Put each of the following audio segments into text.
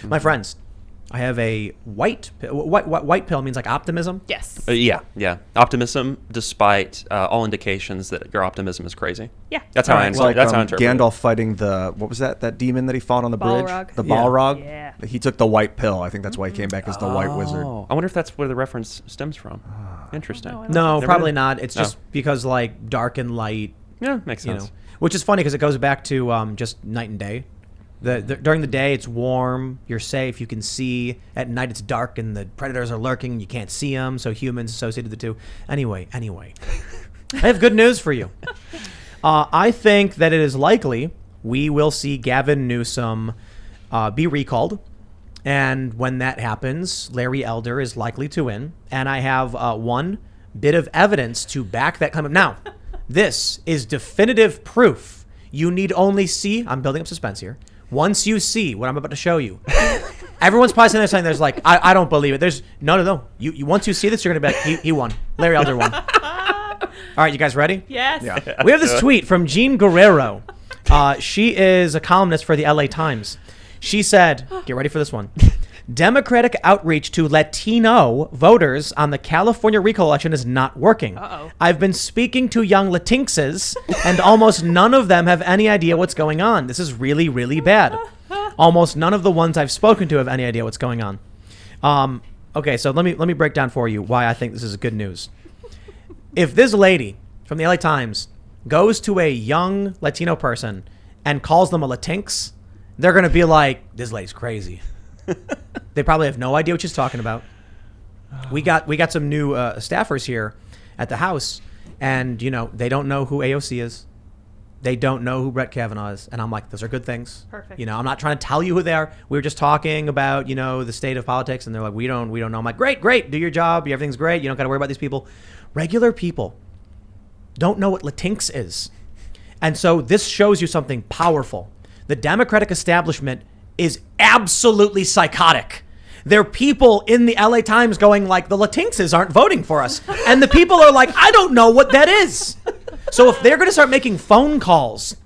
My friends, I have a white pill means like optimism. Yes. Yeah. Optimism, despite all indications that your optimism is crazy. Yeah. That's how I It's like that's how I interpret Gandalf fighting what was that demon that he fought on the bridge? Balrog. The Balrog. Yeah. He took the white pill. I think that's why he came back as the white wizard. Oh, I wonder if that's where the reference stems from. Interesting. No, Never probably did? not. It's just because like dark and light. Yeah, makes sense. Which is funny because it goes back to just night and day. During the day, it's warm, you're safe, you can see. At night, it's dark and the predators are lurking, you can't see them, so humans associated the two. Anyway, I have good news for you. I think that it is likely we will see Gavin Newsom be recalled. And when that happens, Larry Elder is likely to win. And I have one bit of evidence to back that claim up. Now, this is definitive proof. You need only see, I'm building up suspense here. Once you see what I'm about to show you, everyone's probably sitting there saying, "There's like, I don't believe it." There's no. You once you see this, you're gonna be like, he won. Larry Elder won. All right, you guys ready? Yes. Yeah. We have this tweet from Jean Guerrero. She is a columnist for the LA Times. She said, get ready for this one. Democratic outreach to Latino voters on the California recall election is not working. Uh-oh. I've been speaking to young Latinxes, and almost none of them have any idea what's going on. This is really, really bad. Almost none of the ones I've spoken to have any idea what's going on. Okay, so let me break down for you why I think this is good news. If this lady from the LA Times goes to a young Latino person and calls them a Latinx, they're going to be like, this lady's crazy. They probably have no idea what she's talking about. We got some new staffers here at the house, and they don't know who AOC is. They don't know who Brett Kavanaugh is, and I'm like, those are good things. Perfect. I'm not trying to tell you who they are. We were just talking about the state of politics, and they're like, we don't know. I'm like, great, do your job. Everything's great. You don't got to worry about these people. Regular people don't know what Latinx is, and so this shows you something powerful. The Democratic establishment is absolutely psychotic. There are people in the LA Times going like, the Latinxes aren't voting for us. And the people are like, I don't know what that is. So if they're going to start making phone calls,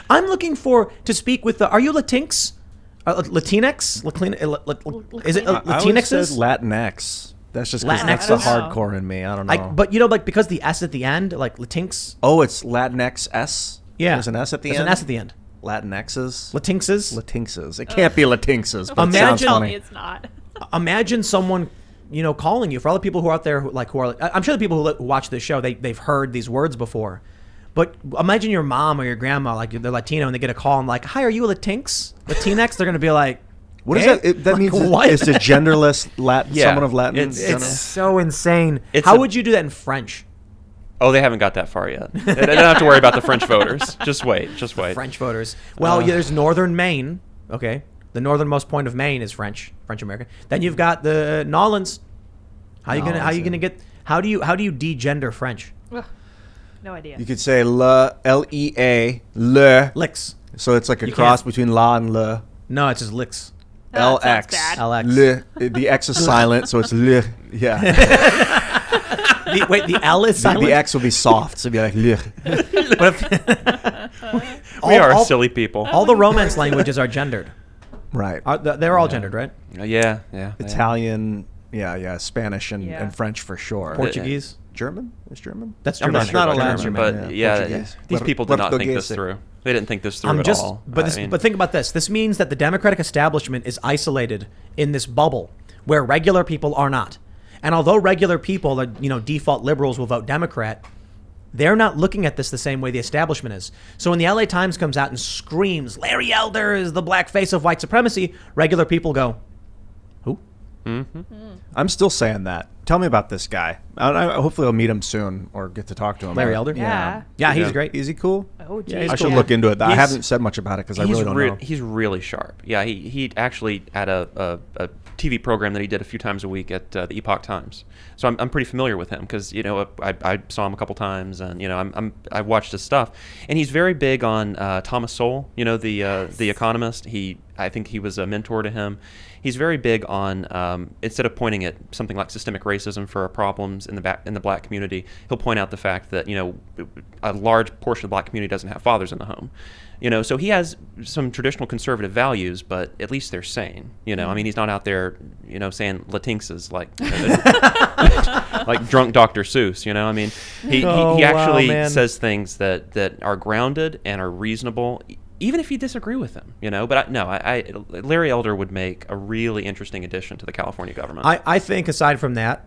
I'm looking to speak with are you Latinx? Latinx? Is it I always said Latinxes? Latinx. That's just because that's Latinx? the hardcore in me. I don't know. But because the S at the end, like Latinx. Oh, it's Latinx S? Yeah. There's an S at the end? There's an S at the end. Latinxes? Latinxes? It can't be Latinxes, but it sounds Imagine- funny. It's not. Imagine someone, calling you. For all the people who are out there, I'm sure the people who watch this show, they've heard these words before. But imagine your mom or your grandma, like they're Latino, and they get a call and like, "Hi, are you a Latinx? Latinx?" They're gonna be like, What is "Hey?" that? That means what? it's a genderless Yeah, someone of Latin. It's so insane. It's How a- would you do that in French? Oh, they haven't got that far yet. They don't have to worry about the French voters. Just wait. French voters. Well, there's northern Maine. Okay, the northernmost point of Maine is French American. Then you've got the Nolans. How do you degender French? Ugh, no idea. You could say L-E-A, le. Licks. So it's like a You cross can't- between la and le. No, it's just licks. Oh, that sounds L-X. bad. LX. Le. The X is silent, so it's le. Yeah. The L is silent. The X will be soft, so it'll be like le. But if, We are silly people. all the Romance languages are gendered. Right. They're all gendered, right? Yeah. Italian, Spanish and French for sure. Portuguese. German? Is German? That's I'm German. not sure not about allowed German, German, but yeah. yeah, Portuguese. these people did not think this Portuguese. through. They didn't think this through at all. But think about this. This means that the Democratic establishment is isolated in this bubble where regular people are not. And although regular people, default liberals will vote Democrat, they're not looking at this the same way the establishment is. So when the LA Times comes out and screams, Larry Elder is the black face of white supremacy, regular people go, who? Mm-hmm. I'm still saying that. Tell me about this guy. Hopefully I'll meet him soon or get to talk to him. Larry Elder? Yeah. Yeah, he's great. Is he cool? Oh, geez. Yeah, he's I should cool. look into it. I He's- haven't said much about it because I really don't know. He's really sharp. Yeah, he actually had a TV program that he did a few times a week at the Epoch Times. So I'm pretty familiar with him because I saw him a couple times and I watched his stuff, and he's very big on Thomas Sowell, the economist. He I think he was a mentor to him. He's very big on instead of pointing at something like systemic racism for problems in the black community, he'll point out the fact that a large portion of the black community doesn't have fathers in the home. So he has some traditional conservative values, but at least they're sane. I mean, he's not out there, saying Latinxes like like drunk Dr. Seuss. I mean, he actually says things that are grounded and are reasonable, even if you disagree with them. But Larry Elder would make a really interesting addition to the California government. I think aside from that,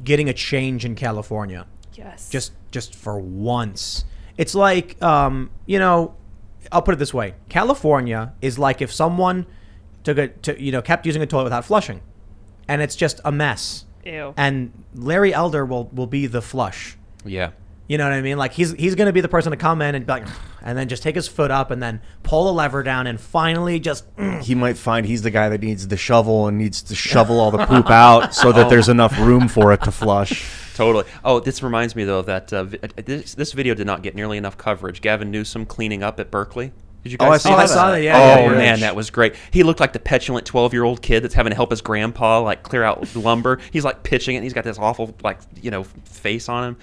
getting a change in California, Yes. just for once. It's like, I'll put it this way. California is like if someone kept using a toilet without flushing, and it's just a mess. Ew. And Larry Elder will be the flush. Yeah. You know what I mean? Like he's going to be the person to come in and be like, and then just take his foot up and then pull the lever down and finally just. He might find he's the guy that needs the shovel and needs to shovel all the poop out so that there's enough room for it to flush. Totally. Oh, this reminds me, though, that this video did not get nearly enough coverage. Gavin Newsom cleaning up at Berkeley. Did you guys see that? I saw that, yeah. Oh, man, that was great. He looked like the petulant 12-year-old kid that's having to help his grandpa, clear out lumber. He's, pitching it, and he's got this awful, face on him.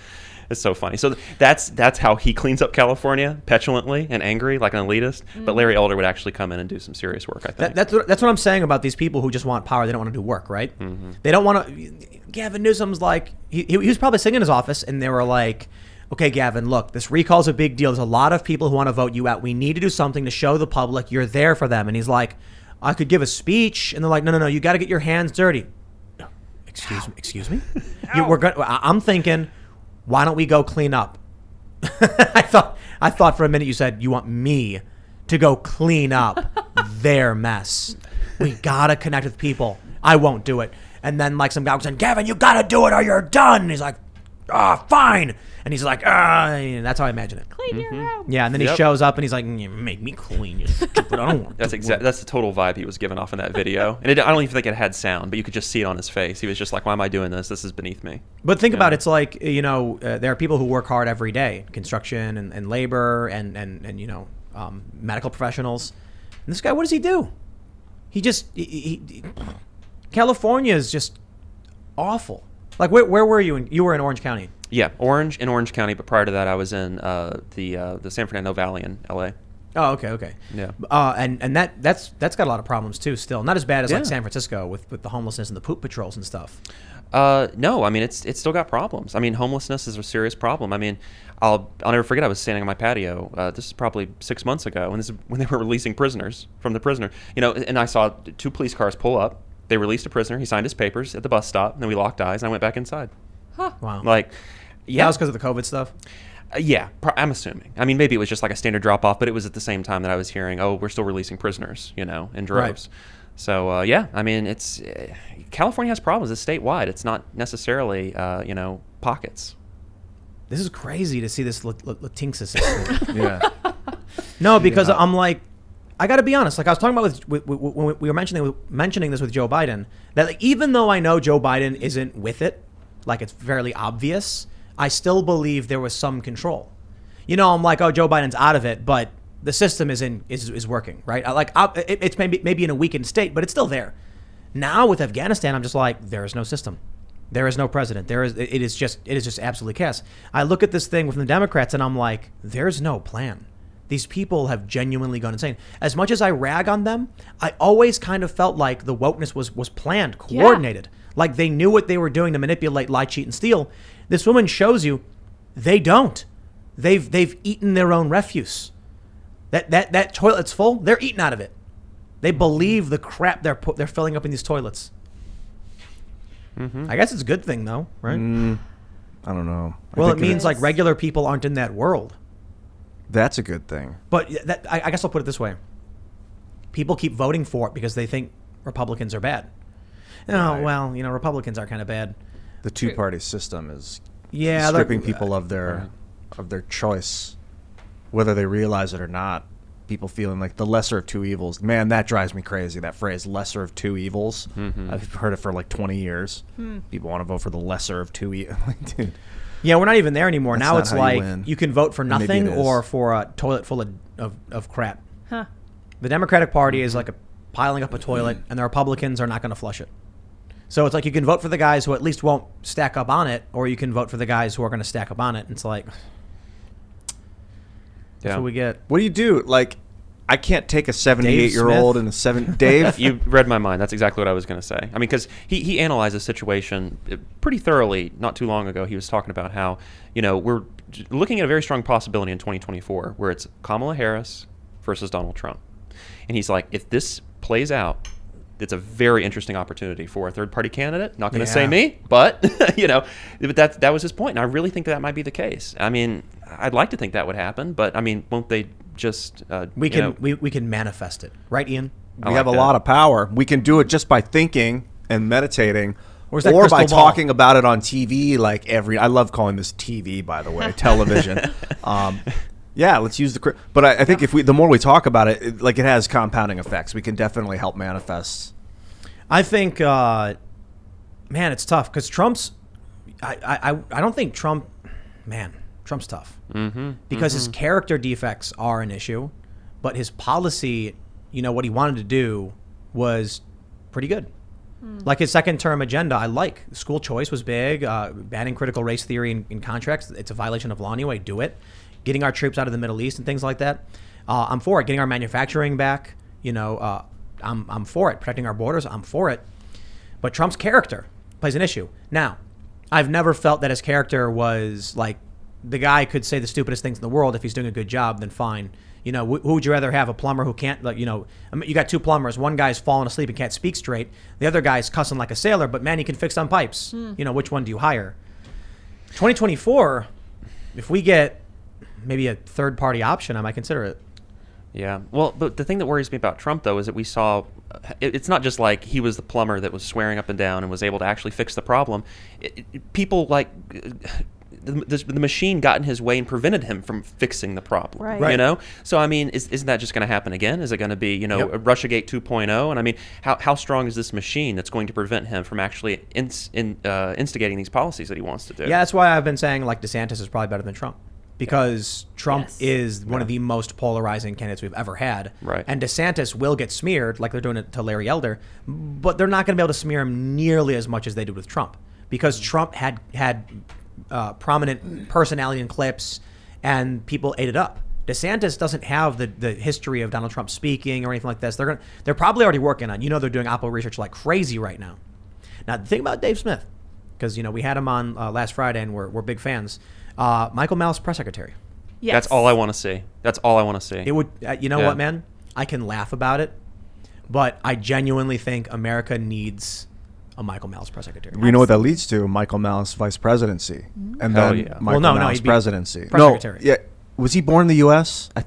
It's so funny. So that's how he cleans up California, petulantly and angry, like an elitist. But Larry Elder would actually come in and do some serious work, I think. That's what I'm saying about these people who just want power. They don't want to do work, right? Mm-hmm. They don't want to. Gavin Newsom's like, he was probably sitting in his office, and they were like, okay, Gavin, look, this recall's a big deal. There's a lot of people who want to vote you out. We need to do something to show the public you're there for them. And he's like, I could give a speech. And they're like, no, you got to get your hands dirty. Excuse me? I'm thinking, why don't we go clean up? I thought for a minute you said you want me to go clean up their mess. We got to connect with people. I won't do it. And then some guy was saying, Gavin, you got to do it or you're done. And he's like, fine. And he's like, and that's how I imagine it. Clean your room. Yeah, and then he shows up and he's like, make me clean, you stupid. I don't want That's the total vibe he was giving off in that video. And I don't even think it had sound, but you could just see it on his face. He was just like, why am I doing this? This is beneath me. But think about it. It's like, there are people who work hard every day, construction and labor and medical professionals. And this guy, what does he do? California is just awful. Like, where were you? You were in Orange County. Yeah, Orange County, but prior to that, I was in the San Fernando Valley in L.A. Oh, okay. Yeah. And that's got a lot of problems too. Still, not as bad as San Francisco with the homelessness and the poop patrols and stuff. No, I mean it's still got problems. I mean, homelessness is a serious problem. I mean, I'll never forget. I was standing on my patio. This is probably 6 months ago, and this is when they were releasing prisoners from the prisoner. And I saw 2 police cars pull up. They released a prisoner. He signed his papers at the bus stop, and then we locked eyes, and I went back inside. Huh. Wow. Yeah. That was because of the COVID stuff? Yeah, I'm assuming. I mean, maybe it was just like a standard drop-off, but it was at the same time that I was hearing, we're still releasing prisoners, in droves. Right. So, I mean, it's California has problems. It's statewide. It's not necessarily, pockets. This is crazy to see this Latinx system. Yeah. No, because I'm like, I got to be honest. Like I was talking about when we were mentioning this with Joe Biden, that even though I know Joe Biden isn't with it, like it's fairly obvious, I still believe there was some control. I'm like, Joe Biden's out of it, but the system is working, right? It's maybe in a weakened state, but it's still there. Now with Afghanistan, I'm just like, there is no system. There is no president. It is just absolutely chaos. I look at this thing with the Democrats and I'm like, there's no plan. These people have genuinely gone insane. As much as I rag on them, I always kind of felt like the wokeness was planned, coordinated. Yeah. Like they knew what they were doing to manipulate, lie, cheat, and steal. This woman shows you they don't. They've eaten their own refuse. That toilet's full, they're eating out of it. They believe the crap they're filling up in these toilets. Mm-hmm. I guess it's a good thing though, right? I don't know. Well, it means like regular people aren't in that world. That's a good thing. But I guess I'll put it this way. People keep voting for it because they think Republicans are bad. Right. Well, Republicans are kind of bad. The two-party system is Yeah, stripping people of their choice, whether they realize it or not. People feeling like the lesser of two evils. Man, that drives me crazy, that phrase, lesser of two evils. Mm-hmm. I've heard it for like 20 years. People want to vote for the lesser of two evils. Dude. Yeah, we're not even there anymore. That's now it's like you you can vote for nothing or for a toilet full of crap. Huh. The Democratic Party is like piling up a toilet, and the Republicans are not going to flush it. So it's like you can vote for the guys who at least won't stack up on it, or you can vote for the guys who are going to stack up on it. And it's like, that's what we get. What do you do? Like, I can't take a 78-year-old and a 7... Dave? You read my mind. That's exactly what I was going to say. I mean, because he analyzed the situation pretty thoroughly not too long ago. He was talking about how, we're looking at a very strong possibility in 2024 where it's Kamala Harris versus Donald Trump. And he's like, if this plays out, it's a very interesting opportunity for a third-party candidate. Not going to say me, but, but that was his point. And I really think that might be the case. I mean, I'd like to think that would happen, but, I mean, won't they just... we can manifest it. Right, Ian? We have a lot of power. We can do it just by thinking and meditating, or by crystal ball? talking about it on TV. Like I love calling this TV, by the way, television. Yeah, let's use the. But I think the more we talk about it, it has compounding effects. We can definitely help manifest. I think, man, it's tough because Trump's. I don't think Trump. Man, Trump's tough because his character defects are an issue, but his policy, what he wanted to do was pretty good. Like his second term agenda, I like. School choice was big. Banning critical race theory in contracts. It's a violation of law anyway. Do it. Getting our troops out of the Middle East and things like that. I'm for it. Getting our manufacturing back. I'm for it. Protecting our borders. I'm for it. But Trump's character plays an issue. Now, I've never felt that his character was like the guy could say the stupidest things in the world. If he's doing a good job, then fine. Who would you rather have? A plumber who can't, you got two plumbers. One guy's falling asleep and can't speak straight. The other guy's cussing like a sailor, but man, he can fix some pipes. Which one do you hire? 2024, if we get maybe a third party option, I might consider it. Yeah. Well, but the thing that worries me about Trump, though, is that we saw it's not just like he was the plumber that was swearing up and down and was able to actually fix the problem. People like the machine got in his way and prevented him from fixing the problem. Right. So I mean, isn't that just going to happen again? Is it going to be Russiagate 2.0? And I mean, how strong is this machine that's going to prevent him from actually instigating these policies that he wants to do? Yeah, that's why I've been saying DeSantis is probably better than Trump. Because Trump is one of the most polarizing candidates we've ever had. Right. And DeSantis will get smeared like they're doing it to Larry Elder, but they're not going to be able to smear him nearly as much as they did with Trump. Because Trump had prominent personality in clips and people ate it up. DeSantis doesn't have the history of Donald Trump speaking or anything like this. They're probably already working on, they're doing Oppo research like crazy right now. Now, the thing about Dave Smith, because, we had him on last Friday and we're big fans. Michael Malice, press secretary. Yes. That's all I want to see. That's all I want to see. It would, what, man? I can laugh about it, but I genuinely think America needs a Michael Malice press secretary. We know what that leads to: Michael Malice vice presidency, and then Michael Malice presidency. Press secretary. Yeah, was he born in the U.S.? I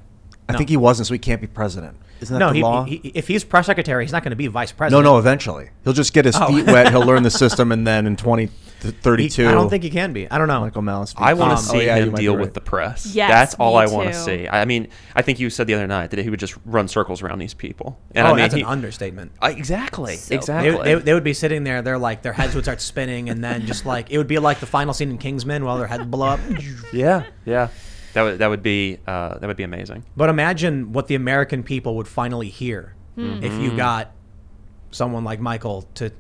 think he wasn't, so he can't be president. Isn't that the law? If he's press secretary, he's not going to be vice president. No, eventually. He'll just get his feet wet. He'll learn the system, and then in 2032... I don't think he can be. I don't know. Michael Malice. I want to see him deal with the press. Yes, that's all I want to too. see. I mean, I think you said the other night that he would just run circles around these people. And that's an understatement. Exactly. So exactly. They would be sitting there. They're like, their heads would start spinning, and then just like, it would be like the final scene in Kingsman while their heads blow up. Yeah. That would be amazing. But imagine what the American people would finally hear if you got someone like Michael to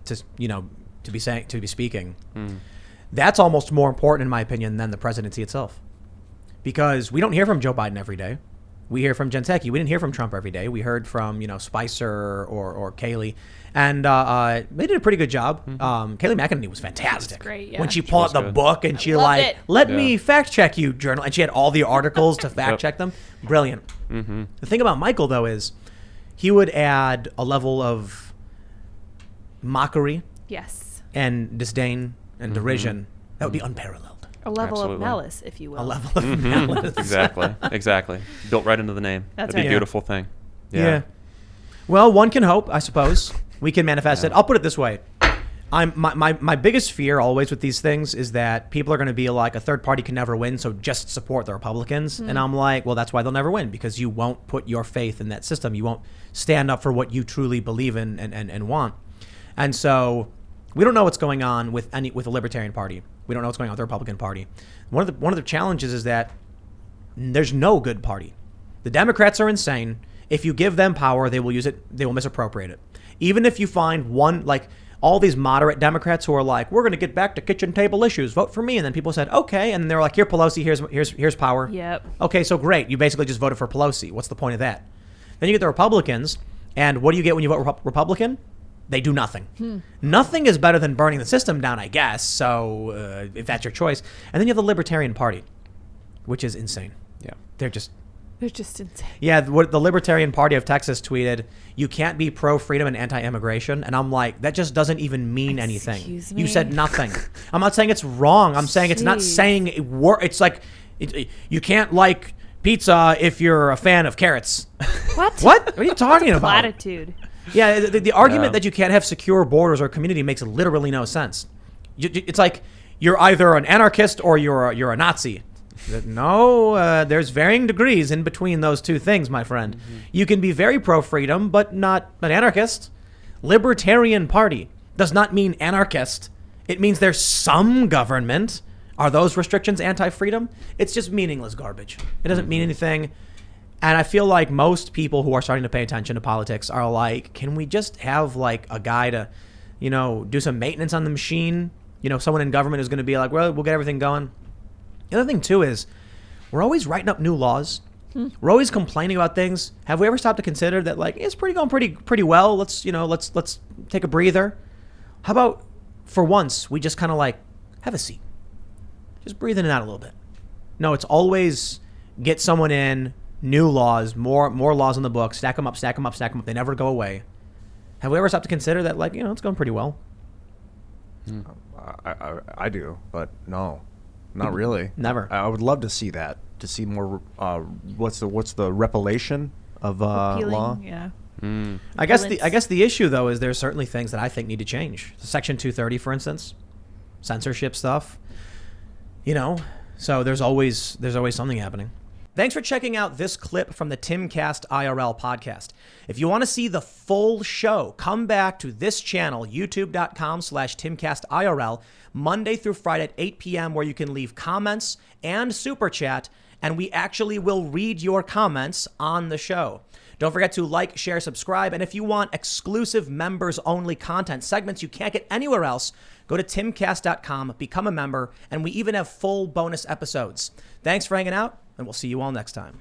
be speaking. That's almost more important, in my opinion, than the presidency itself, because we don't hear from Joe Biden every day. We hear from Jen Psaki. We didn't hear from Trump every day. We heard from Spicer or Kayleigh, and they did a pretty good job. Kayleigh McEnany was fantastic. Great, when she pulled out the book and she let me fact check you, journal, and she had all the articles to fact check them. Brilliant. The thing about Michael, though, is he would add a level of mockery, and disdain and derision that would be unparalleled. A level of malice, if you will. A level of malice. Exactly. Built right into the name. That'd be a beautiful thing. Yeah. Well, one can hope, I suppose. We can manifest it. I'll put it this way. My biggest fear always with these things is that people are going to be like, a third party can never win, so just support the Republicans. And I'm like, well, that's why they'll never win, because you won't put your faith in that system. You won't stand up for what you truly believe in and want. And so we don't know what's going on with the Libertarian Party. We don't know what's going on with the Republican Party. One of the challenges is that there's no good party. The Democrats are insane. If you give them power, they will use it. They will misappropriate it. Even if you find one, like all these moderate Democrats who are like, we're going to get back to kitchen table issues, vote for me. And then people said, okay. And they're like, here, Pelosi, here's power. Yep. Okay, so great. You basically just voted for Pelosi. What's the point of that? Then you get the Republicans. And what do you get when you vote Republican? They do nothing. Nothing is better than burning the system down, I guess. So if that's your choice. And then you have the Libertarian Party, which is insane. Yeah. They're just insane. Yeah, what the Libertarian Party of Texas tweeted, you can't be pro-freedom and anti-immigration. And I'm like, that just doesn't even mean anything. Excuse me? You said nothing. I'm not saying it's wrong. I'm saying it's not saying it's like, you can't like pizza if you're a fan of carrots. What? What are you talking about? Platitude. Yeah, the argument that you can't have secure borders or community makes literally no sense. It's like you're either an anarchist or you're a Nazi. No, there's varying degrees in between those two things, my friend. Mm-hmm. You can be very pro-freedom, but not an anarchist. Libertarian Party does not mean anarchist. It means there's some government. Are those restrictions anti-freedom? It's just meaningless garbage. It doesn't mean anything. And I feel like most people who are starting to pay attention to politics are like, can we just have like a guy to, do some maintenance on the machine? Someone in government is going to be like, well, we'll get everything going. The other thing too is we're always writing up new laws. We're always complaining about things. Have we ever stopped to consider that like it's going pretty well? Let's take a breather. How about for once we just kind of like have a seat, just breathe in and out a little bit. No, it's always get someone in, new laws, more laws on the books, stack them up. They never go away. Have we ever stopped to consider that like it's going pretty well? I do, but no. Not really. Never. I would love to see that. To see more. What's the repellation of law? Yeah. I guess the issue though is there's certainly things that I think need to change. Section 230, for instance, censorship stuff. So there's always something happening. Thanks for checking out this clip from the Timcast IRL podcast. If you want to see the full show, come back to this channel, youtube.com/TimcastIRL, Monday through Friday at 8 p.m., where you can leave comments and super chat, and we actually will read your comments on the show. Don't forget to like, share, subscribe, and if you want exclusive members-only content, segments you can't get anywhere else, go to timcast.com, become a member, and we even have full bonus episodes. Thanks for hanging out, and we'll see you all next time.